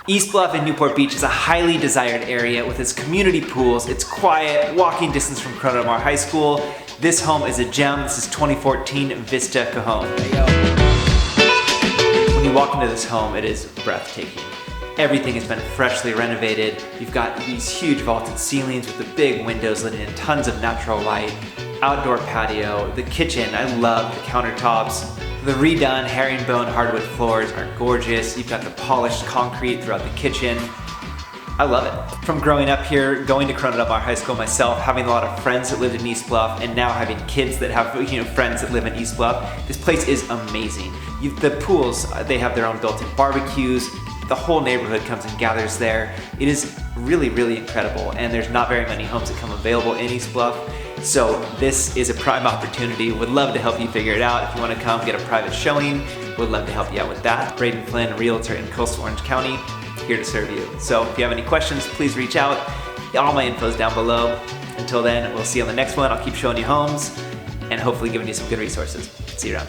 Eastbluff in Newport Beach is a highly desired area with its community pools. It's quiet, walking distance from Corona Del Mar High School. This home is a gem. This is 2014 Vista Cajon. When you walk into this home, it is breathtaking. Everything has been freshly renovated. You've got these huge vaulted ceilings with the big windows letting in tons of natural light. Outdoor patio, the kitchen, I love the countertops. The redone herringbone hardwood floors are gorgeous. You've got the polished concrete throughout the kitchen. I love it. From growing up here, going to Corona Del Mar High School myself, having a lot of friends that lived in Eastbluff, and now having kids that have friends that live in Eastbluff, this place is amazing. The pools, they have their own built-in barbecues. The whole neighborhood comes and gathers there. It is really, really incredible, and there's not very many homes that come available in Eastbluff. So this is a prime opportunity. Would love to help you figure it out. If you want to come get a private showing, would love to help you out with that. Braedon Flynn, Realtor in Coastal Orange County, here to serve you. So if you have any questions, please reach out. All my info is down below. Until then, we'll see you on the next one. I'll keep showing you homes and hopefully giving you some good resources. See you around.